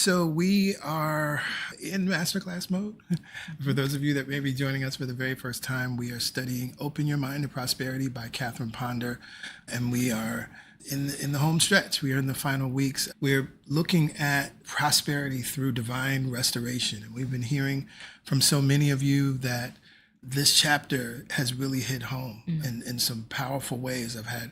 So we are in Masterclass mode. For those of you that may be joining us for the very first time, we are studying Open Your Mind to Prosperity by Catherine Ponder. And we are in the home stretch. We are in the final weeks. We're looking at prosperity through divine restoration. And we've been hearing from so many of you that this chapter has really hit home in some powerful ways. I've had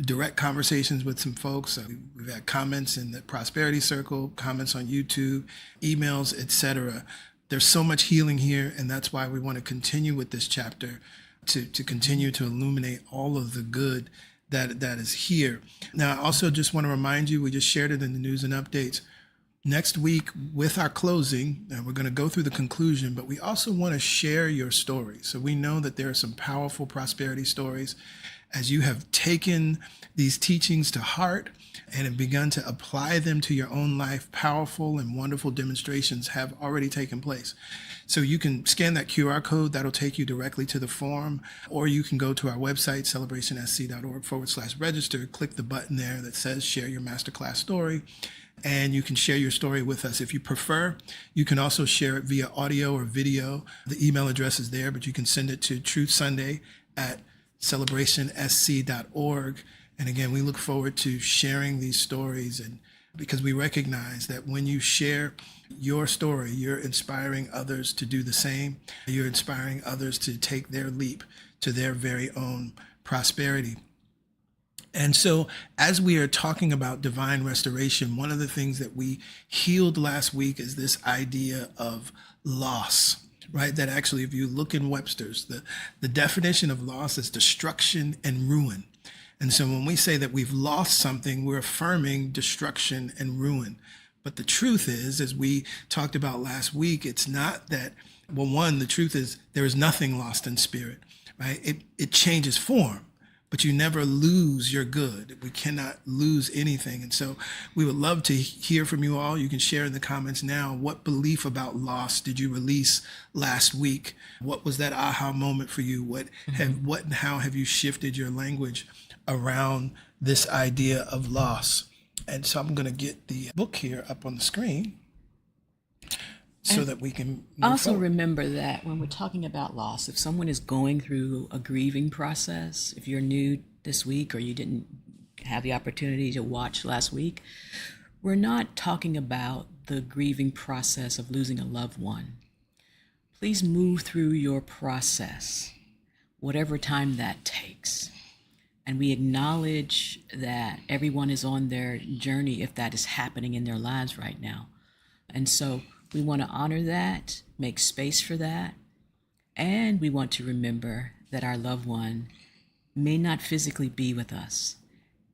direct conversations with some folks. We've had comments in the Prosperity Circle, comments on YouTube, emails, etc. There's so much healing here, and that's why we want to continue with this chapter to continue to illuminate all of the good that is here. Now, I also just want to remind you, we just shared it in the news and updates. Next week, with our closing, and we're going to go through the conclusion, but we also want to share your story. So we know that there are some powerful prosperity stories as you have taken these teachings to heart and have begun to apply them to your own life. Powerful and wonderful demonstrations have already taken place. So you can scan that QR code. That'll take you directly to the form, or you can go to our website, celebrationsc.org/register, click the button there that says share your Masterclass story, and you can share your story with us. If you prefer, you can also share it via audio or video. The email address is there, but you can send it to truthsunday@celebrationsc.org. And again, we look forward to sharing these stories, and because we recognize that when you share your story, you're inspiring others to do the same. You're inspiring others to take their leap to their very own prosperity. And so as we are talking about divine restoration, one of the things that we healed last week is this idea of loss, right? That actually, if you look in Webster's, the definition of loss is destruction and ruin. And so when we say that we've lost something, we're affirming destruction and ruin. But the truth is, as we talked about last week, it's not that, well, one, the truth is there is nothing lost in spirit, right? It changes form, but you never lose your good. We cannot lose anything. And so we would love to hear from you all. You can share in the comments now, what belief about loss did you release last week? What was that aha moment for you? What and how have you shifted your language around this idea of loss? And so I'm going to get the book here up on the screen so that we can also forward. Remember that when we're talking about loss, if someone is going through a grieving process, if you're new this week or you didn't have the opportunity to watch last week, we're not talking about the grieving process of losing a loved one. Please move through your process, whatever time that takes. And we acknowledge that everyone is on their journey if that is happening in their lives right now. And so we want to honor that, make space for that. And we want to remember that our loved one may not physically be with us,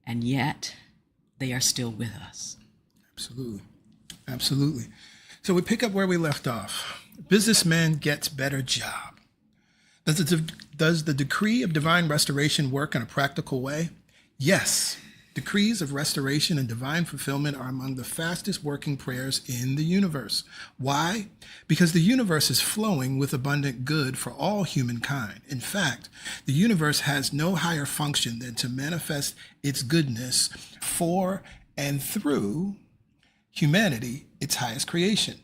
and yet they are still with us. Absolutely. Absolutely. So we pick up where we left off. Businessman gets better job. Does the decree of divine restoration work in a practical way? Yes. Decrees of restoration and divine fulfillment are among the fastest working prayers in the universe. Why? Because the universe is flowing with abundant good for all humankind. In fact, the universe has no higher function than to manifest its goodness for and through humanity, its highest creation.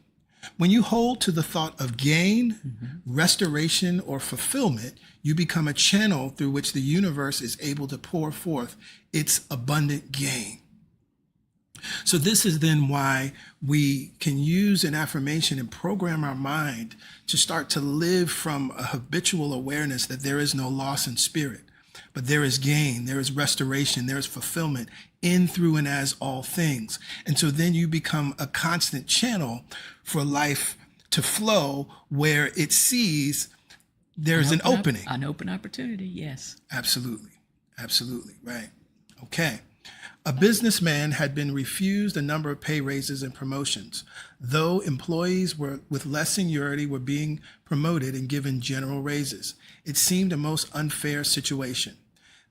When you hold to the thought of gain, restoration, or fulfillment, you become a channel through which the universe is able to pour forth its abundant gain. So this is then why we can use an affirmation and program our mind to start to live from a habitual awareness that there is no loss in spirit, but there is gain, there is restoration, there is fulfillment in, through, and as all things. And so then you become a constant channel for life to flow where it sees there's an opening. An open opportunity, yes. Absolutely. Absolutely. Right. Okay. A businessman had been refused a number of pay raises and promotions, though employees with less seniority were being promoted and given general raises. It seemed a most unfair situation.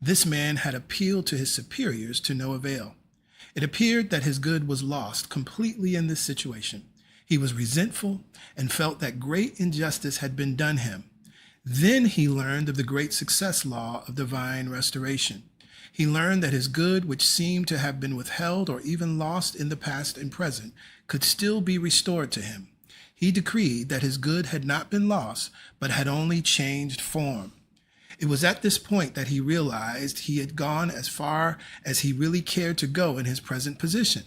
This man had appealed to his superiors to no avail. It appeared that his good was lost completely in this situation. He was resentful and felt that great injustice had been done him. Then he learned of the great success law of divine restoration. He learned that his good, which seemed to have been withheld or even lost in the past and present, could still be restored to him. He decreed that his good had not been lost, but had only changed form. It was at this point that he realized he had gone as far as he really cared to go in his present position.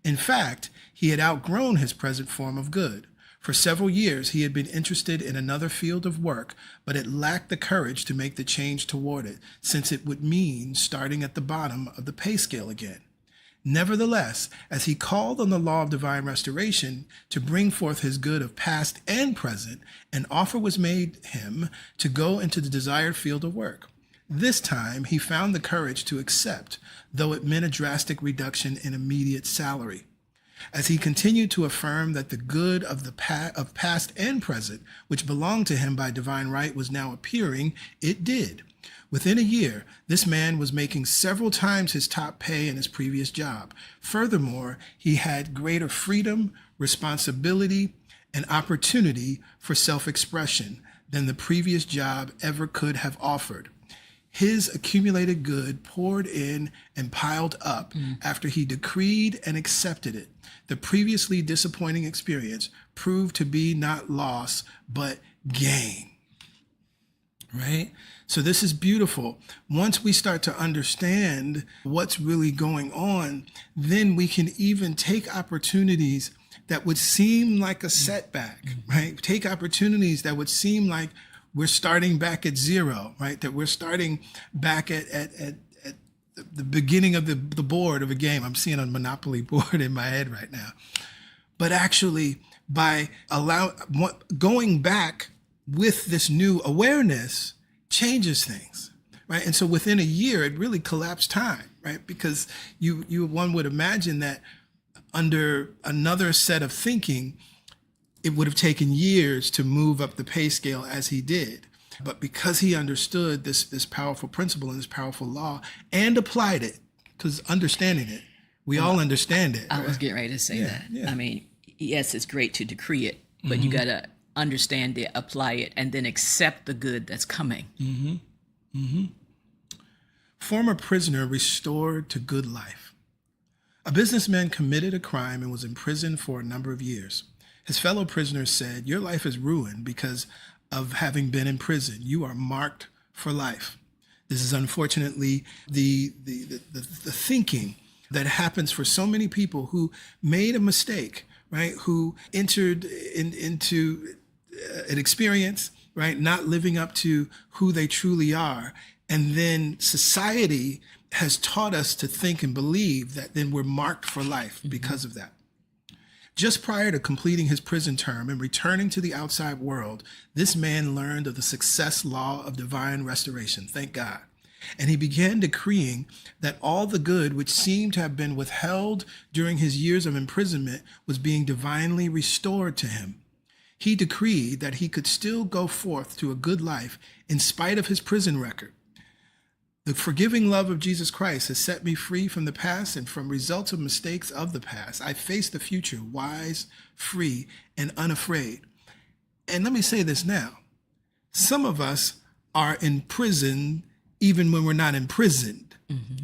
In fact, he had outgrown his present form of good. For several years, he had been interested in another field of work, but had lacked the courage to make the change toward it, since it would mean starting at the bottom of the pay scale again. Nevertheless, as he called on the law of divine restoration to bring forth his good of past and present, an offer was made him to go into the desired field of work. This time, he found the courage to accept, though it meant a drastic reduction in immediate salary. As he continued to affirm that the good of past and present, which belonged to him by divine right, was now appearing, it did. Within a year, this man was making several times his top pay in his previous job. Furthermore, he had greater freedom, responsibility, and opportunity for self-expression than the previous job ever could have offered. His accumulated good poured in and piled up after he decreed and accepted it. The previously disappointing experience proved to be not loss, but gain. Right? So this is beautiful. Once we start to understand what's really going on, then we can even take opportunities that would seem like a setback, right? Take opportunities that would seem like we're starting back at zero, right? That we're starting back at the beginning of the board of a game. I'm seeing a Monopoly board in my head right now. But actually, by going back with this new awareness changes things, right? And so within a year, it really collapsed time, right? Because one would imagine that under another set of thinking, it would have taken years to move up the pay scale as he did. But because he understood this powerful principle and this powerful law and applied it, because understanding it, we all understand it. I right? was getting ready to say that. Yeah. I mean, yes, it's great to decree it, but you got to understand it, apply it, and then accept the good that's coming. Former prisoner restored to good life. A businessman committed a crime and was imprisoned for a number of years. His fellow prisoners said, "Your life is ruined because of having been in prison. You are marked for life." This is unfortunately the thinking that happens for so many people who made a mistake, right? Who entered into an experience, right? Not living up to who they truly are. And then society has taught us to think and believe that then we're marked for life because of that. Just prior to completing his prison term and returning to the outside world, this man learned of the success law of divine restoration, thank God. And he began decreeing that all the good which seemed to have been withheld during his years of imprisonment was being divinely restored to him. He decreed that he could still go forth to a good life in spite of his prison record. The forgiving love of Jesus Christ has set me free from the past and from results of mistakes of the past. I face the future wise, free, and unafraid. And let me say this now. Some of us are in prison even when we're not imprisoned,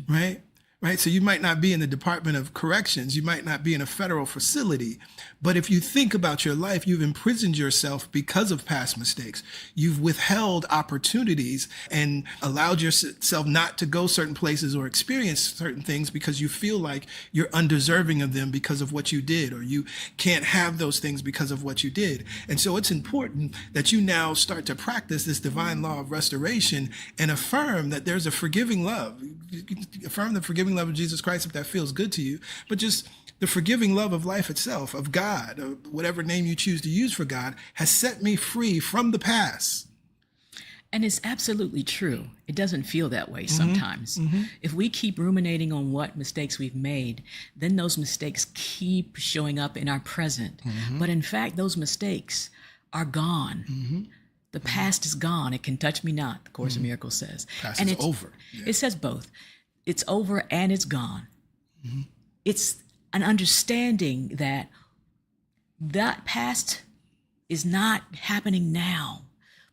right? Right? So you might not be in the Department of Corrections. You might not be in a federal facility. But if you think about your life, you've imprisoned yourself because of past mistakes. You've withheld opportunities and allowed yourself not to go certain places or experience certain things because you feel like you're undeserving of them because of what you did, or you can't have those things because of what you did. And so it's important that you now start to practice this divine law of restoration and affirm that there's a forgiving love. Affirm the forgiving love of Jesus Christ if that feels good to you, but just the forgiving love of life itself, of God, or whatever name you choose to use for God, has set me free from the past. And it's absolutely true. It doesn't feel that way sometimes. If we keep ruminating on what mistakes we've made, then those mistakes keep showing up in our present. But in fact, those mistakes are gone. The past is gone. It can touch me not, the Course in Miracles says. Past and is it's over. Yeah. It says both. It's over and it's gone. It's an understanding that that past is not happening now,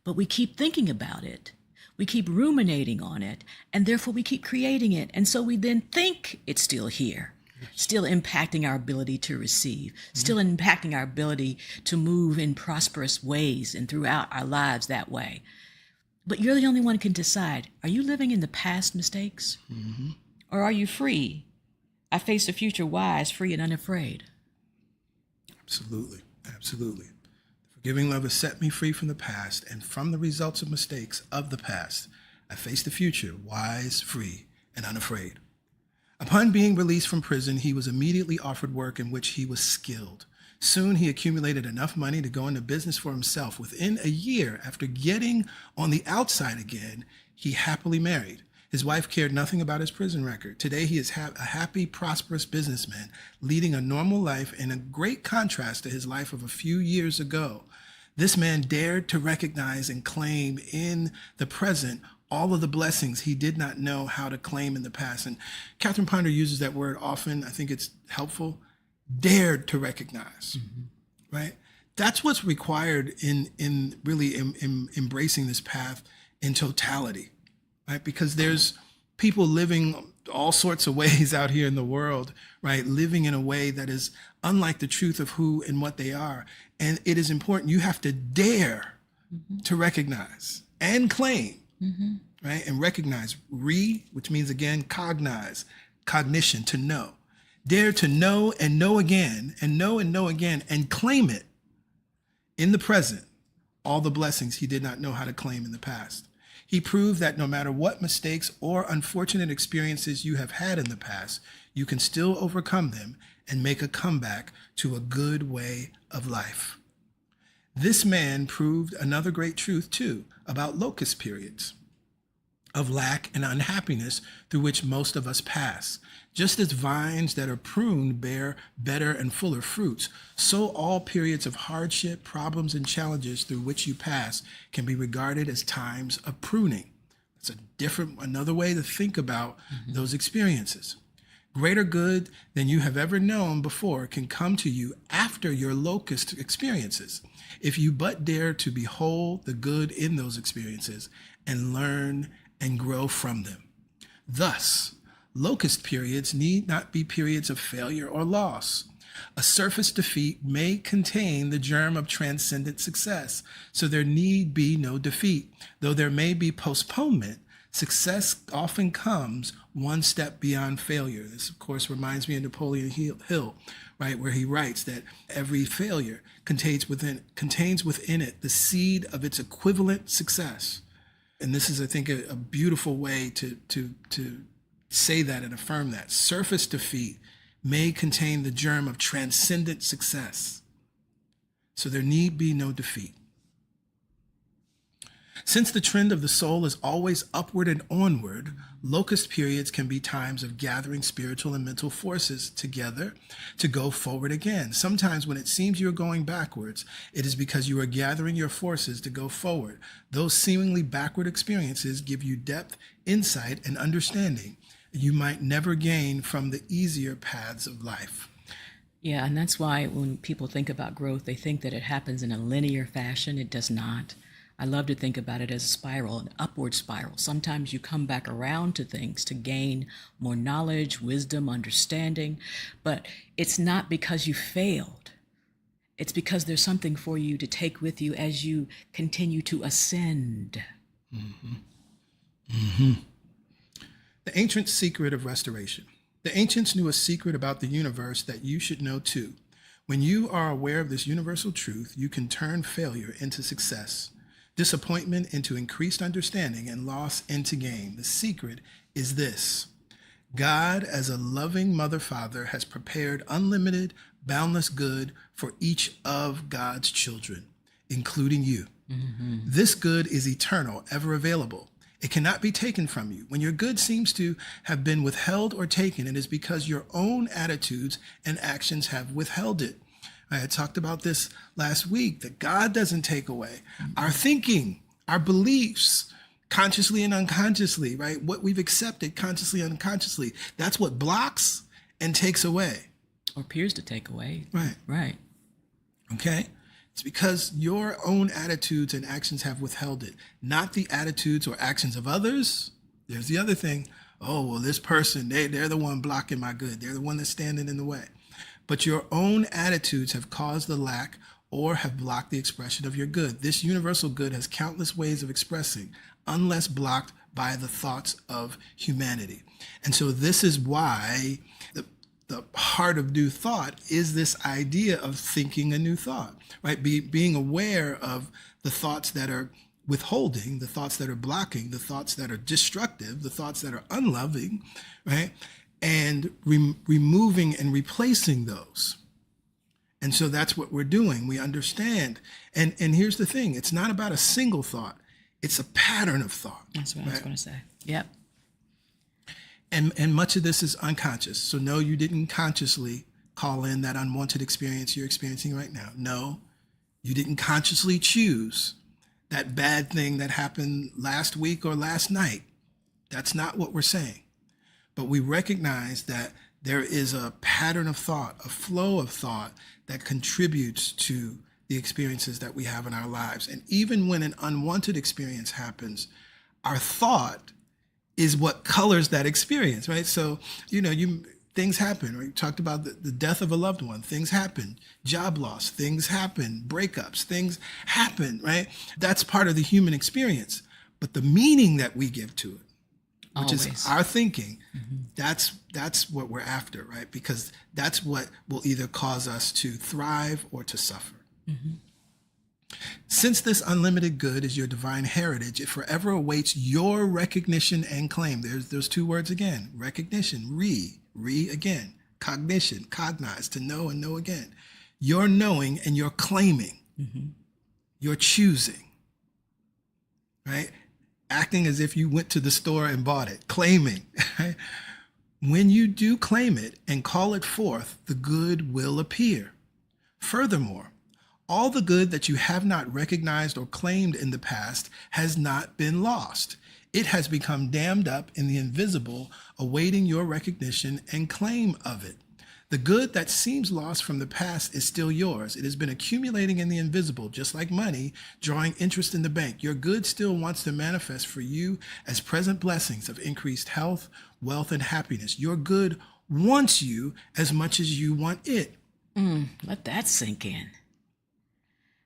but we keep thinking about it. We keep ruminating on it, and therefore we keep creating it. And so we then think it's still here, still impacting our ability to receive, still impacting our ability to move in prosperous ways and throughout our lives that way. But you're the only one who can decide, are you living in the past mistakes? Or are you free? I face the future wise, free, and unafraid. Absolutely. Absolutely. Forgiving love has set me free from the past and from the results of mistakes of the past. I face the future, wise, free, and unafraid. Upon being released from prison, he was immediately offered work in which he was skilled. Soon he accumulated enough money to go into business for himself. Within a year, after getting on the outside again, he happily married. His wife cared nothing about his prison record. Today, he is a happy, prosperous businessman, leading a normal life in a great contrast to his life of a few years ago. This man dared to recognize and claim in the present all of the blessings he did not know how to claim in the past. And Catherine Ponder uses that word often. I think it's helpful. Dared to recognize, right? That's what's required in really embracing this path in totality, right? Because there's people living all sorts of ways out here in the world, right? Living in a way that is unlike the truth of who and what they are. And it is important. You have to dare to recognize and claim, right? And recognize, which means again, cognize, cognition, to know. Dare to know and know again, and know again, and claim it in the present, all the blessings he did not know how to claim in the past. He proved that no matter what mistakes or unfortunate experiences you have had in the past, you can still overcome them and make a comeback to a good way of life. This man proved another great truth, too, about locust periods of lack and unhappiness through which most of us pass. Just as vines that are pruned bear better and fuller fruits, so all periods of hardship, problems, and challenges through which you pass can be regarded as times of pruning. It's another way to think about those experiences. Greater good than you have ever known before can come to you after your locust experiences, if you but dare to behold the good in those experiences and learn and grow from them. Thus, locust periods need not be periods of failure or loss. A surface defeat may contain the germ of transcendent success, so there need be no defeat. Though there may be postponement, success often comes one step beyond failure. This, of course, reminds me of Napoleon Hill, right, where he writes that every failure contains within it the seed of its equivalent success. And this is, I think, a beautiful way to say that and affirm that. Surface defeat may contain the germ of transcendent success. So there need be no defeat. Since the trend of the soul is always upward and onward, locust periods can be times of gathering spiritual and mental forces together to go forward again. Sometimes when it seems you're going backwards, it is because you are gathering your forces to go forward. Those seemingly backward experiences give you depth, insight, and understanding you might never gain from the easier paths of life. Yeah, and that's why when people think about growth, they think that it happens in a linear fashion. It does not. I love to think about it as a spiral, an upward spiral. Sometimes you come back around to things to gain more knowledge, wisdom, understanding, but it's not because you failed. It's because there's something for you to take with you as you continue to ascend. The ancient secret of restoration. The ancients knew a secret about the universe that you should know too. When you are aware of this universal truth, you can turn failure into success, disappointment into increased understanding, and loss into gain. The secret is this: God, as a loving mother-father, has prepared unlimited, boundless good for each of God's children, including you. This good is eternal, ever available. It cannot be taken from you. When your good seems to have been withheld or taken, it is because your own attitudes and actions have withheld it. I had talked about this last week, that God doesn't take away our thinking, our beliefs, consciously and unconsciously, right? What we've accepted consciously and unconsciously. That's what blocks and takes away. Or appears to take away. Right. Right. Okay? It's because your own attitudes and actions have withheld it, not the attitudes or actions of others. There's the other thing. Oh, well, this person, they're the one blocking my good. They're the one that's standing in the way. But your own attitudes have caused the lack or have blocked the expression of your good. This universal good has countless ways of expressing, unless blocked by the thoughts of humanity. And so this is why the heart of new thought is this idea of thinking a new thought, right? Being aware of the thoughts that are withholding, the thoughts that are blocking, the thoughts that are destructive, the thoughts that are unloving, right? And removing and replacing those. And so that's what we're doing. We understand. And here's the thing. It's not about a single thought. It's a pattern of thought. That's what I was going to say. Yep. And much of this is unconscious. So no, you didn't consciously call in that unwanted experience you're experiencing right now. No, you didn't consciously choose that bad thing that happened last week or last night. That's not what we're saying. But we recognize that there is a pattern of thought, a flow of thought that contributes to the experiences that we have in our lives. And even when an unwanted experience happens, our thought is what colors that experience, right? So, things happen, right? You talked about the death of a loved one. Things happen. Job loss. Things happen. Breakups. Things happen, right? That's part of the human experience. But the meaning that we give to it, which is our thinking, that's what we're after, right? Because that's what will either cause us to thrive or to suffer. Since this unlimited good is your divine heritage, it forever awaits your recognition and claim. There's those two words again: recognition, re again, cognition, cognize, to know and know again. You're knowing and you're claiming. You're choosing, right? Acting as if you went to the store and bought it, claiming. Right? When you do claim it and call it forth, the good will appear. Furthermore, all the good that you have not recognized or claimed in the past has not been lost. It has become dammed up in the invisible, awaiting your recognition and claim of it. The good that seems lost from the past is still yours. It has been accumulating in the invisible, just like money, drawing interest in the bank. Your good still wants to manifest for you as present blessings of increased health, wealth, and happiness. Your good wants you as much as you want it. Let that sink in.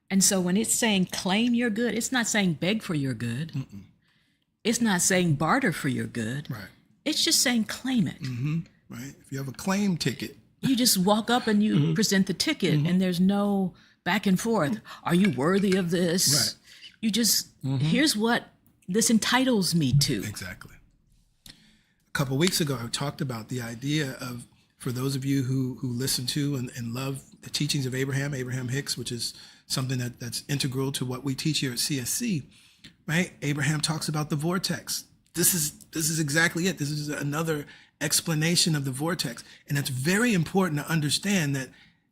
And so when it's saying claim your good, it's not saying beg for your good. It's not saying barter for your good. Right. It's just saying claim it. Right. If you have a claim ticket, you just walk up and you present the ticket, and there's no back and forth. Are you worthy of this? Right. You just, here's what this entitles me to. Exactly. A couple of weeks ago, I talked about the idea of, for those of you who listen to and love the teachings of Abraham Hicks, which is something that's integral to what we teach here at CSC, right? Abraham talks about the vortex. This is exactly it. This is another explanation of the vortex. And it's very important to understand that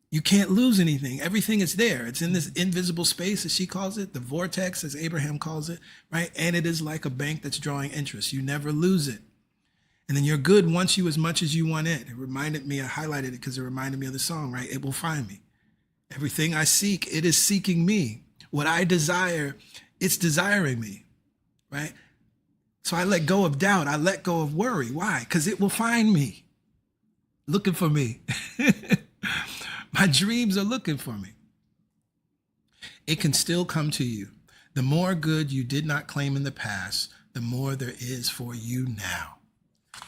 you can't lose anything. Everything is there. It's in this invisible space, as she calls it, the vortex, as Abraham calls it, right? And it is like a bank that's drawing interest. You never lose it. And then your good wants you as much as you want it. It reminded me, I highlighted it because it reminded me of the song, right? It will find me. Everything I seek, it is seeking me. What I desire, it's desiring me, right? So I let go of doubt. I let go of worry. Why? Because it will find me, looking for me. My dreams are looking for me. It can still come to you. The more good you did not claim in the past, the more there is for you now.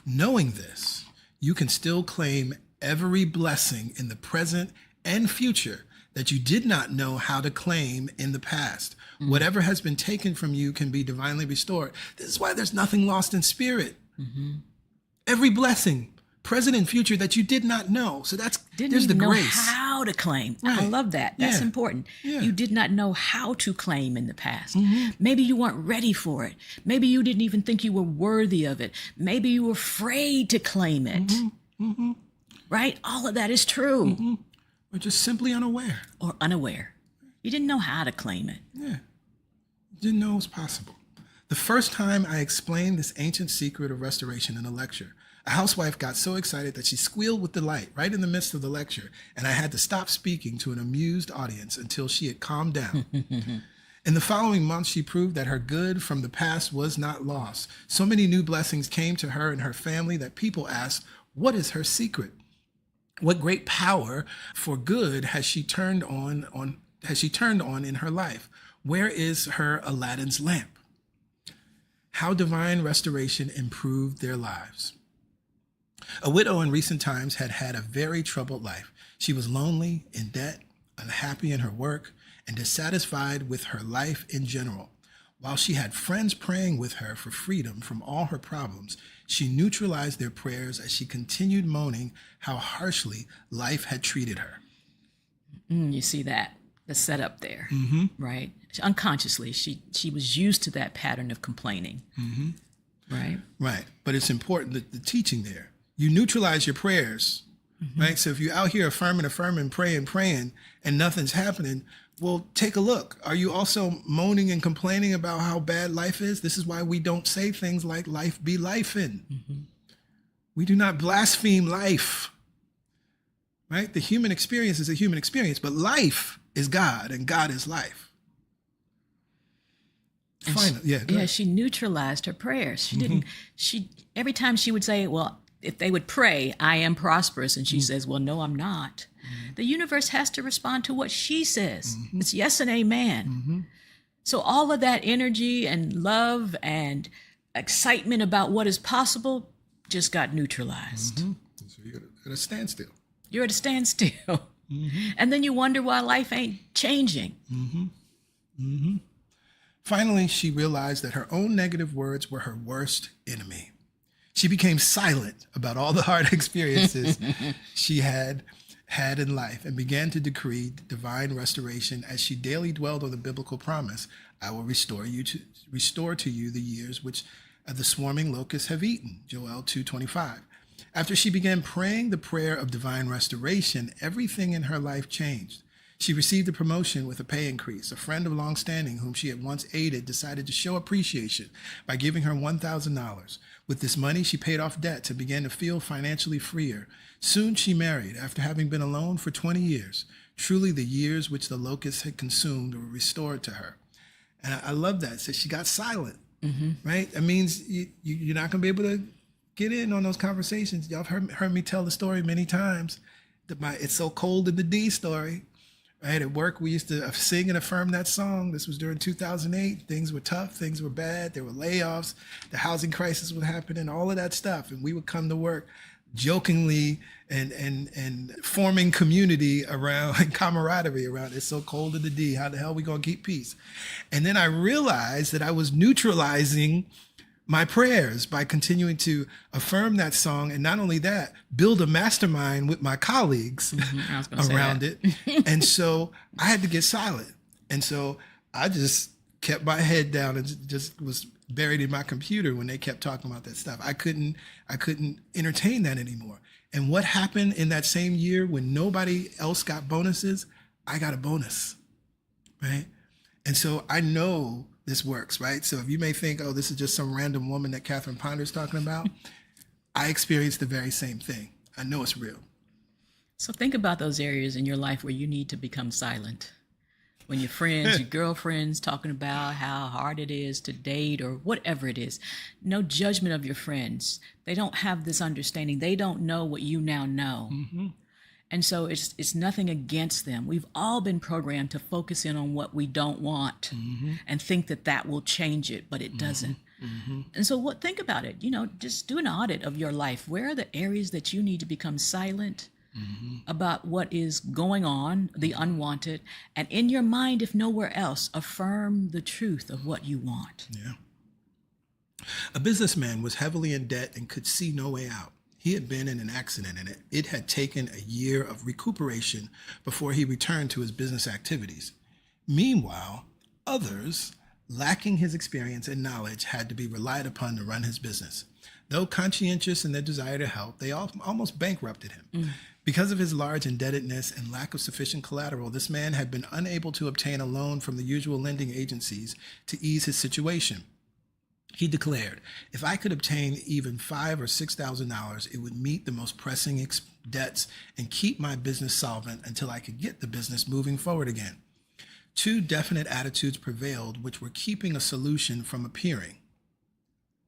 Knowing this, you can still claim every blessing in the present and future that you did not know how to claim in the past. Whatever has been taken from you can be divinely restored. This is why there's nothing lost in spirit. Every blessing, present and future, that you did not know. So there's the grace. Know how to claim. Right. I love that. That's important. Yeah. You did not know how to claim in the past. Maybe you weren't ready for it. Maybe you didn't even think you were worthy of it. Maybe you were afraid to claim it. Right? All of that is true. Or just simply unaware. Or unaware. You didn't know how to claim it. Yeah. You didn't know it was possible. The first time I explained this ancient secret of restoration in a lecture, A housewife got so excited that she squealed with delight right in the midst of the lecture, and I had to stop speaking to an amused audience until she had calmed down. In the following months, she proved that her good from the past was not lost. So many new blessings came to her and her family that people asked, what is her secret? What great power for good has she turned on in her life? Where is her Aladdin's lamp? How divine restoration improved their lives. A widow in recent times had had a very troubled life. She was lonely, in debt, unhappy in her work, and dissatisfied with her life in general. While she had friends praying with her for freedom from all her problems, she neutralized their prayers as she continued moaning how harshly life had treated her. You see that, the setup there, right? Unconsciously, she was used to that pattern of complaining, right? Right, but it's important that the teaching there, you neutralize your prayers, right? So if you're out here affirming, praying, and nothing's happening, well, take a look. Are you also moaning and complaining about how bad life is? This is why we don't say things like life be lifing. We do not blaspheme life, right? The human experience is a human experience, but life is God and God is life. She neutralized her prayers. She didn't, every time she would say, well, if they would pray, I am prosperous, and she says, well, no, I'm not. The universe has to respond to what she says. It's yes and amen. So all of that energy and love and excitement about what is possible just got neutralized. So you're at a standstill. You're at a standstill. And then you wonder why life ain't changing. Finally, she realized that her own negative words were her worst enemy. She became silent about all the hard experiences she had in life and began to decree divine restoration as she daily dwelled on the biblical promise, I will restore to you the years which the swarming locusts have eaten, Joel 2:25. After she began praying the prayer of divine restoration, everything in her life changed. She received a promotion with a pay increase. A friend of long standing whom she had once aided decided to show appreciation by giving her $1,000. With this money, she paid off debts and began to feel financially freer. Soon she married after having been alone for 20 years. Truly the years which the locusts had consumed were restored to her. And I love that. So she got silent, right? That means you're not going to be able to get in on those conversations. Y'all have heard me tell the story many times. It's So Cold in the D story. Right, at work, we used to sing and affirm that song. This was during 2008. Things were tough. Things were bad. There were layoffs. The housing crisis was happening, all of that stuff. And we would come to work jokingly and forming community around and camaraderie around It's So Cold in the D. How the hell are we going to keep peace? And then I realized that I was neutralizing my prayers by continuing to affirm that song. And not only that, build a mastermind with my colleagues around it. And so I had to get silent. And so I just kept my head down and just was buried in my computer when they kept talking about that stuff. I couldn't entertain that anymore. And what happened in that same year when nobody else got bonuses, I got a bonus, right? And so I know this works, right? So if you may think, oh, this is just some random woman that Catherine Ponder's talking about, I experienced the very same thing. I know it's real. So think about those areas in your life where you need to become silent. When your friends, your girlfriends talking about how hard it is to date or whatever it is. No judgment of your friends. They don't have this understanding. They don't know what you now know. And so it's nothing against them. We've all been programmed to focus in on what we don't want and think that will change it, but it doesn't. And so think about it, just do an audit of your life. Where are the areas that you need to become silent about what is going on, the unwanted, and in your mind, if nowhere else, affirm the truth of what you want. Yeah. A businessman was heavily in debt and could see no way out. He had been in an accident and it had taken a year of recuperation before he returned to his business activities. Meanwhile, others, lacking his experience and knowledge, had to be relied upon to run his business. Though conscientious in their desire to help, they almost bankrupted him. Because of his large indebtedness and lack of sufficient collateral, this man had been unable to obtain a loan from the usual lending agencies to ease his situation. He declared, if I could obtain even $5,000 or $6,000, it would meet the most pressing debts and keep my business solvent until I could get the business moving forward again. Two definite attitudes prevailed which were keeping a solution from appearing.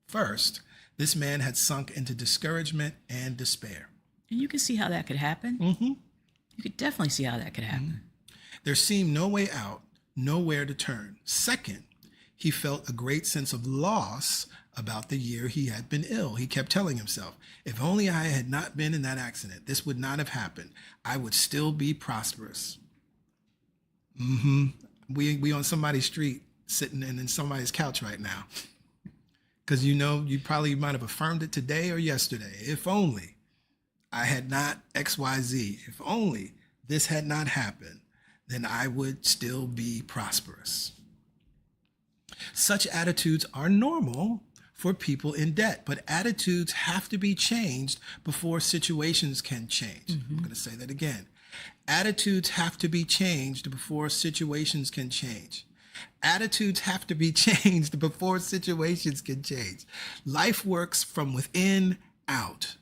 First, this man had sunk into discouragement and despair. And you can see how that could happen. You could definitely see how that could happen. There seemed no way out, nowhere to turn. Second, he felt a great sense of loss about the year he had been ill. He kept telling himself, if only I had not been in that accident, this would not have happened. I would still be prosperous. We on somebody's street sitting in somebody's couch right now. Because you probably might have affirmed it today or yesterday. If only I had not XYZ, if only this had not happened, then I would still be prosperous. Such attitudes are normal for people in debt, but attitudes have to be changed before situations can change. I'm going to say that again. Attitudes have to be changed before situations can change. Attitudes have to be changed before situations can change. Life works from within out.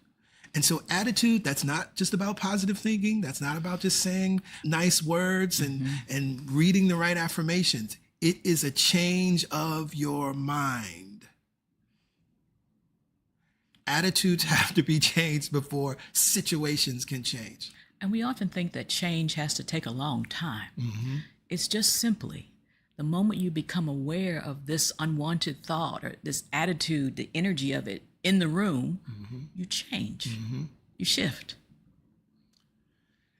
And so attitude, that's not just about positive thinking. That's not about just saying nice words and reading the right affirmations. It is a change of your mind. Attitudes have to be changed before situations can change. And we often think that change has to take a long time. It's just simply the moment you become aware of this unwanted thought or this attitude, the energy of it in the room, you change, you shift.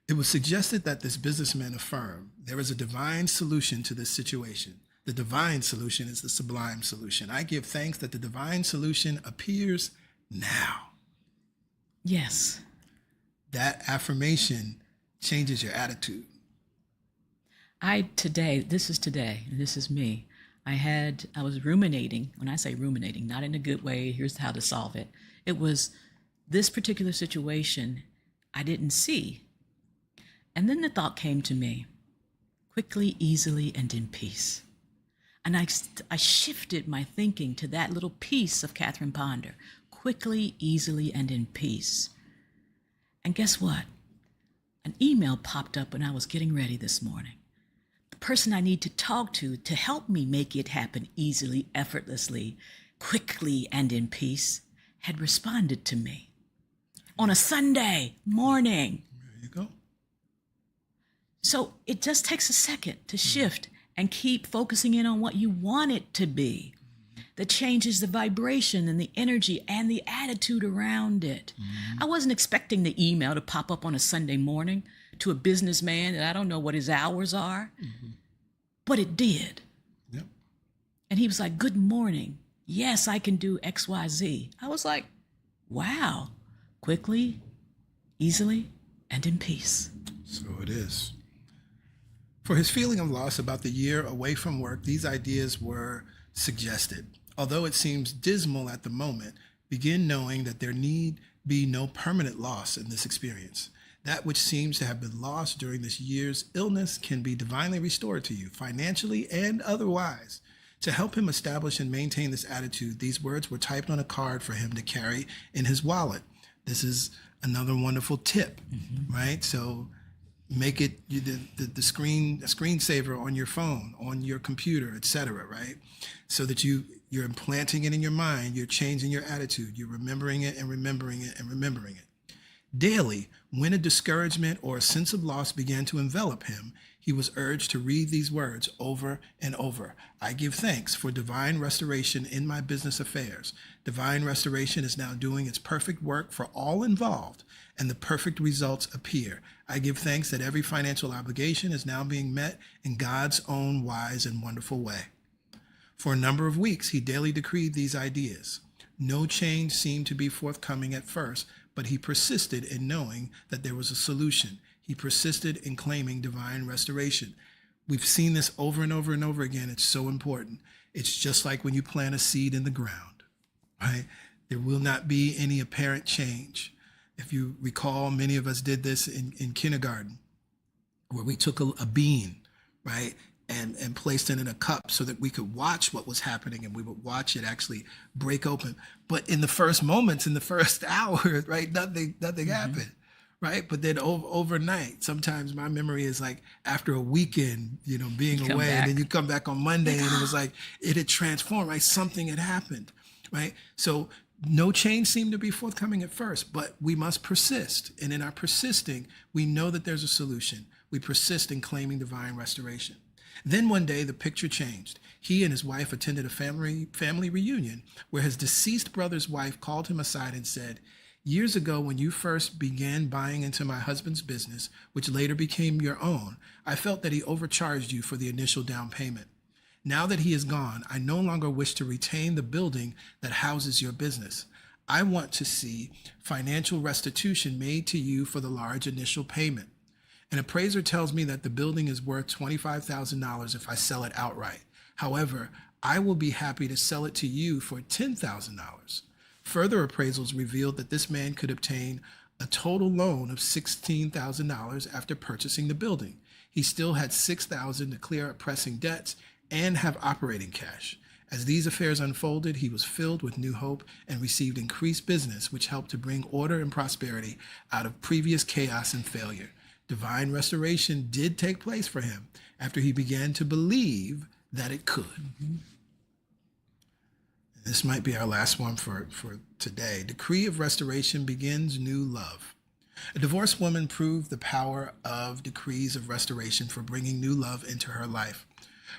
It was suggested that this businessman affirm there is a divine solution to this situation. The divine solution is the sublime solution. I give thanks that the divine solution appears now. Yes. That affirmation changes your attitude. This is me. I was ruminating. When I say ruminating, not in a good way, here's how to solve it. It was this particular situation I didn't see. And then the thought came to me, quickly, easily, and in peace. And I shifted my thinking to that little piece of Catherine Ponder, quickly, easily, and in peace. And guess what? An email popped up when I was getting ready this morning. The person I need to talk to help me make it happen easily, effortlessly, quickly, and in peace had responded to me on a Sunday morning. There you go. So it just takes a second to shift and keep focusing in on what you want it to be. That changes the vibration and the energy and the attitude around it. I wasn't expecting the email to pop up on a Sunday morning to a businessman that I don't know what his hours are, but it did. Yep. And he was like, good morning. Yes, I can do XYZ. I was like, wow, quickly, easily, and in peace. So it is. For his feeling of loss about the year away from work, these ideas were suggested. Although it seems dismal at the moment, begin knowing that there need be no permanent loss in this experience. That which seems to have been lost during this year's illness can be divinely restored to you, financially and otherwise. To help him establish and maintain this attitude, these words were typed on a card for him to carry in his wallet. This is another wonderful tip, right? So make it the screensaver on your phone, on your computer, etc., right? So that you're implanting it in your mind, you're changing your attitude, you're remembering it and remembering it and remembering it. Daily, when a discouragement or a sense of loss began to envelop him, he was urged to read these words over and over. I give thanks for divine restoration in my business affairs. Divine restoration is now doing its perfect work for all involved, and the perfect results appear. I give thanks that every financial obligation is now being met in God's own wise and wonderful way. For a number of weeks, he daily decreed these ideas. No change seemed to be forthcoming at first, but he persisted in knowing that there was a solution. He persisted in claiming divine restoration. We've seen this over and over and over again. It's so important. It's just like when you plant a seed in the ground, right? There will not be any apparent change. If you recall, many of us did this in kindergarten, where we took a bean, right? and placed it in a cup so that we could watch what was happening, and we would watch it actually break open. But in the first moments, in the first hour, right, nothing happened. Right. But then overnight, sometimes my memory is like after a weekend, being away, and then you come back on Monday and it was like it had transformed, right? Something had happened. Right. So no change seemed to be forthcoming at first, but we must persist. And in our persisting, we know that there's a solution. We persist in claiming divine restoration. Then one day the picture changed. He and his wife attended a family reunion where his deceased brother's wife called him aside and said, "Years ago, when you first began buying into my husband's business, which later became your own, I felt that he overcharged you for the initial down payment. Now that he is gone, I no longer wish to retain the building that houses your business. I want to see financial restitution made to you for the large initial payment. An appraiser tells me that the building is worth $25,000 if I sell it outright. However, I will be happy to sell it to you for $10,000. Further appraisals revealed that this man could obtain a total loan of $16,000 after purchasing the building. He still had $6,000 to clear up pressing debts and have operating cash. As these affairs unfolded, he was filled with new hope and received increased business, which helped to bring order and prosperity out of previous chaos and failure. Divine restoration did take place for him after he began to believe that it could." This might be our last one for today. Decree of restoration begins new love. A divorced woman proved the power of decrees of restoration for bringing new love into her life.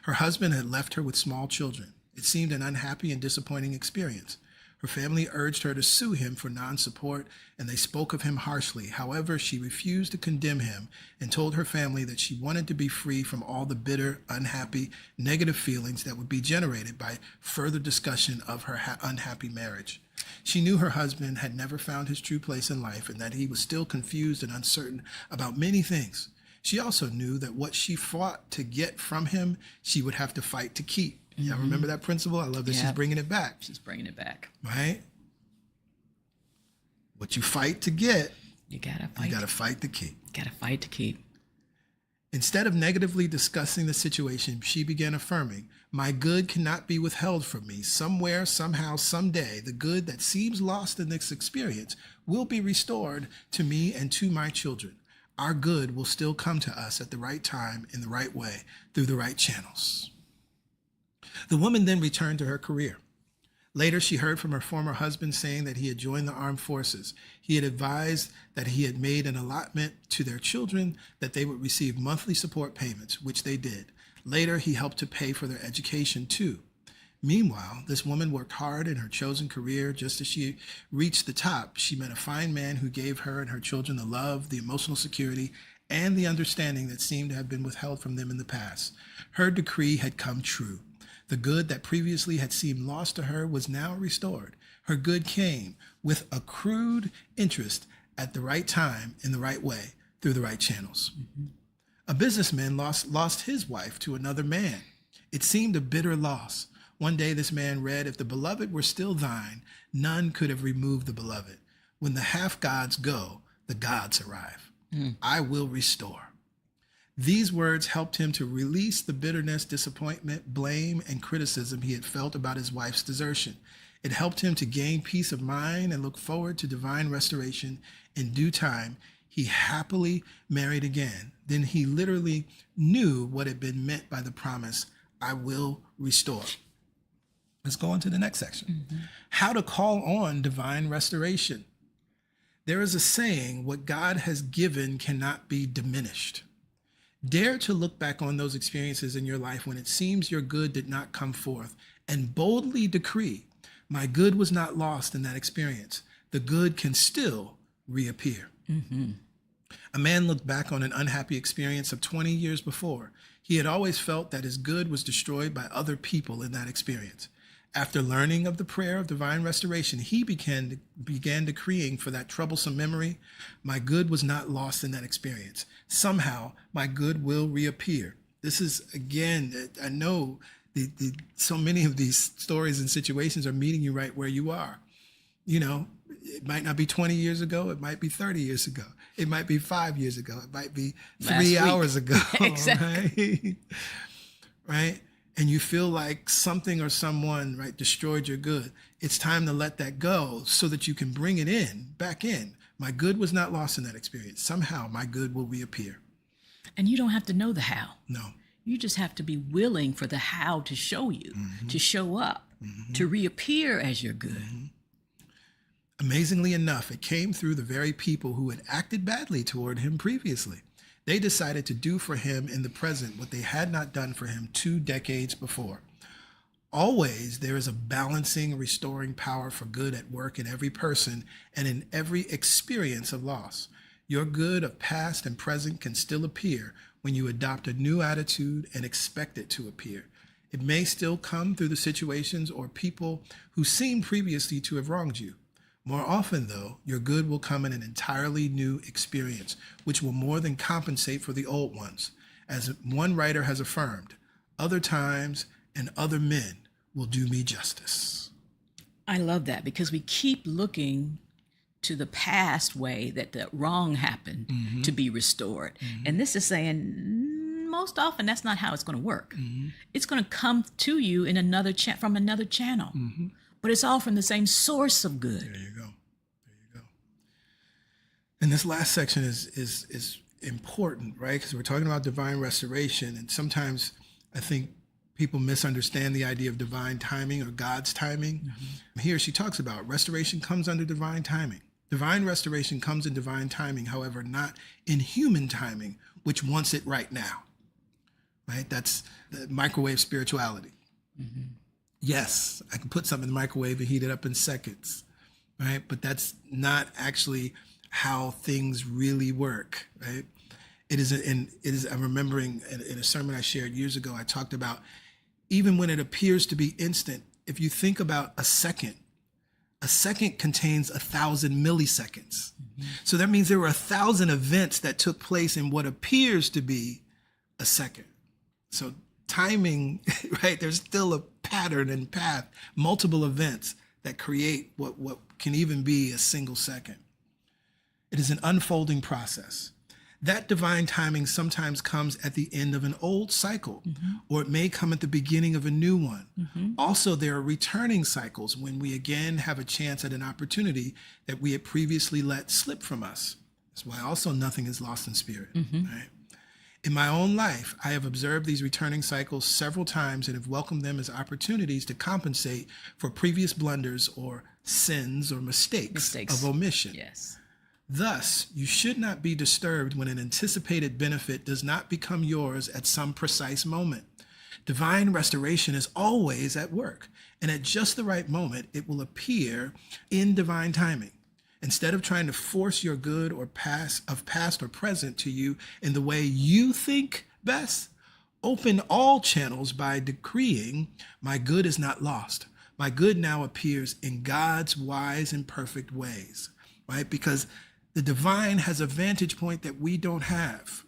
Her husband had left her with small children. It seemed an unhappy and disappointing experience. Her family urged her to sue him for non-support, and they spoke of him harshly. However, she refused to condemn him and told her family that she wanted to be free from all the bitter, unhappy, negative feelings that would be generated by further discussion of her unhappy marriage. She knew her husband had never found his true place in life and that he was still confused and uncertain about many things. She also knew that what she fought to get from him, she would have to fight to keep. Y'all remember that principle? I love that she's bringing it back. She's bringing it back. Right? What you fight to get, you gotta fight. You gotta fight to keep. Gotta fight to keep. Instead of negatively discussing the situation, she began affirming, "My good cannot be withheld from me. Somewhere, somehow, someday, the good that seems lost in this experience will be restored to me and to my children. Our good will still come to us at the right time, in the right way, through the right channels." The woman then returned to her career. Later, she heard from her former husband saying that he had joined the armed forces. He had advised that he had made an allotment to their children that they would receive monthly support payments, which they did. Later, he helped to pay for their education too. Meanwhile, this woman worked hard in her chosen career. Just as she reached the top, she met a fine man who gave her and her children the love, the emotional security, and the understanding that seemed to have been withheld from them in the past. Her decree had come true. The good that previously had seemed lost to her was now restored. Her good came with accrued interest at the right time, in the right way, through the right channels. A businessman lost his wife to another man. It seemed a bitter loss. One day this man read, "If the beloved were still thine, none could have removed the beloved. When the half-gods go, the gods arrive. I will restore." These words helped him to release the bitterness, disappointment, blame, and criticism he had felt about his wife's desertion. It helped him to gain peace of mind and look forward to divine restoration. In due time, he happily married again. Then he literally knew what had been meant by the promise, "I will restore." Let's go on to the next section. How to call on divine restoration. There is a saying, "What God has given cannot be diminished." Dare to look back on those experiences in your life when it seems your good did not come forth and boldly decree, "My good was not lost in that experience. The good can still reappear." A man looked back on an unhappy experience of 20 years before. He had always felt that his good was destroyed by other people in that experience. After learning of the prayer of divine restoration, he began decreeing for that troublesome memory, "My good was not lost in that experience. Somehow, my good will reappear." This is, again, I know so many of these stories and situations are meeting you right where you are. It might not be 20 years ago. It might be 30 years ago. It might be 5 years ago. It might be 3 hours ago. Exactly. Right? right? And you feel like something or someone, right, destroyed your good. It's time to let that go so that you can bring it back in. My good was not lost in that experience. Somehow my good will reappear. And you don't have to know the how. No. You just have to be willing for the how to show you, to show up, to reappear as your good. Amazingly enough, it came through the very people who had acted badly toward him previously. They decided to do for him in the present what they had not done for him 2 decades before. Always there is a balancing, restoring power for good at work in every person and in every experience of loss. Your good of past and present can still appear when you adopt a new attitude and expect it to appear. It may still come through the situations or people who seemed previously to have wronged you. More often, though, your good will come in an entirely new experience, which will more than compensate for the old ones. As one writer has affirmed, other times and other men will do me justice. I love that because we keep looking to the past way that the wrong happened to be restored. And this is saying most often that's not how it's going to work. It's going to come to you in another from another channel. But it's all from the same source of good. There you go. There you go. And this last section is important, right? Because we're talking about divine restoration. And sometimes I think people misunderstand the idea of divine timing or God's timing. Here she talks about restoration comes under divine timing. Divine restoration comes in divine timing, however, not in human timing, which wants it right now, right? That's the microwave spirituality. Yes, I can put something in the microwave and heat it up in seconds, right? But that's not actually how things really work, right? I'm remembering in a sermon I shared years ago, I talked about even when it appears to be instant, if you think about a second contains 1,000 milliseconds. So that means there were 1,000 events that took place in what appears to be a second. So timing, right? There's still a pattern and path, multiple events that create what can even be a single second. It is an unfolding process. That divine timing sometimes comes at the end of an old cycle, or it may come at the beginning of a new one. Also, there are returning cycles when we again have a chance at an opportunity that we had previously let slip from us. That's why also nothing is lost in spirit, right? In my own life, I have observed these returning cycles several times and have welcomed them as opportunities to compensate for previous blunders or sins or mistakes. Of omission. Yes. Thus, you should not be disturbed when an anticipated benefit does not become yours at some precise moment. Divine restoration is always at work, and at just the right moment, it will appear in divine timing. Instead of trying to force your good or past or present to you in the way you think best, open all channels by decreeing, my good is not lost. My good now appears in God's wise and perfect ways, right? Because the divine has a vantage point that we don't have.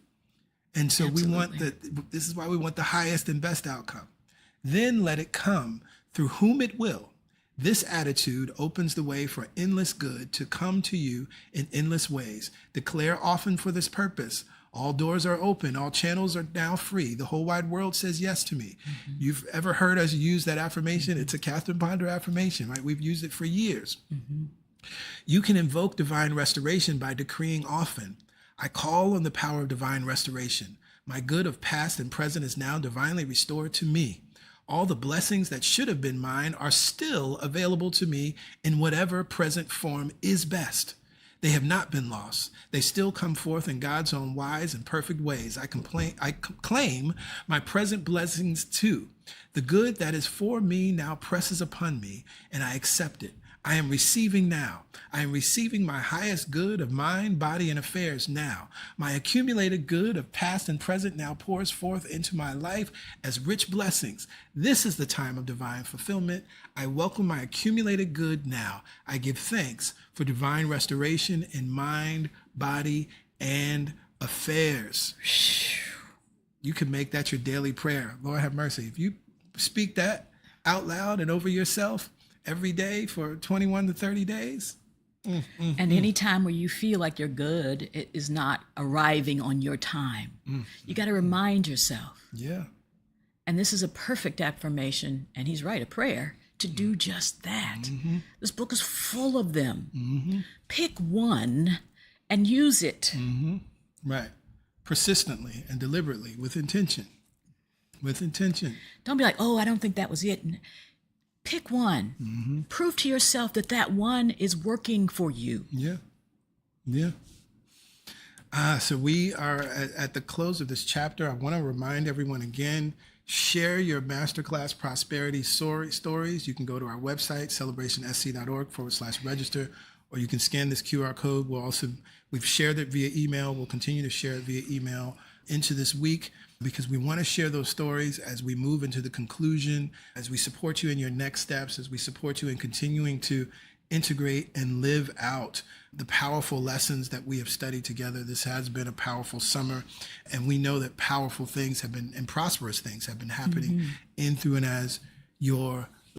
And so this is why we want the highest and best outcome. Then let it come through whom it will. This attitude opens the way for endless good to come to you in endless ways. Declare often for this purpose. All doors are open. All channels are now free. The whole wide world says yes to me. You've ever heard us use that affirmation? It's a Catherine Ponder affirmation, right? We've used it for years. You can invoke divine restoration by decreeing often, I call on the power of divine restoration. My good of past and present is now divinely restored to me. All the blessings that should have been mine are still available to me in whatever present form is best. They have not been lost. They still come forth in God's own wise and perfect ways. I claim my present blessings too. The good that is for me now presses upon me, and I accept it. I am receiving now. I am receiving my highest good of mind, body, and affairs now. My accumulated good of past and present now pours forth into my life as rich blessings. This is the time of divine fulfillment. I welcome my accumulated good now. I give thanks for divine restoration in mind, body, and affairs. You can make that your daily prayer. Lord have mercy. If you speak that out loud and over yourself, every day for 21 to 30 days. And any time where you feel like you're good, it is not arriving on your time. You got to remind yourself. Yeah. And this is a perfect affirmation, and he's right, a prayer, to do just that. This book is full of them. Pick one and use it. Right. Persistently and deliberately with intention. With intention. Don't be like, oh, I don't think that was it. Pick one. Prove to yourself that that one is working for you. Yeah. Yeah. So we are at the close of this chapter. I want to remind everyone again, share your Masterclass prosperity stories. You can go to our website, celebrationsc.org/register, or you can scan this QR code. We've shared it via email. We'll continue to share it via email into this week because we want to share those stories as we move into the conclusion, as we support you in your next steps, as we support you in continuing to integrate and live out the powerful lessons that we have studied together. This has been a powerful summer, and we know that powerful things have been, and prosperous things have been happening in, through, and as your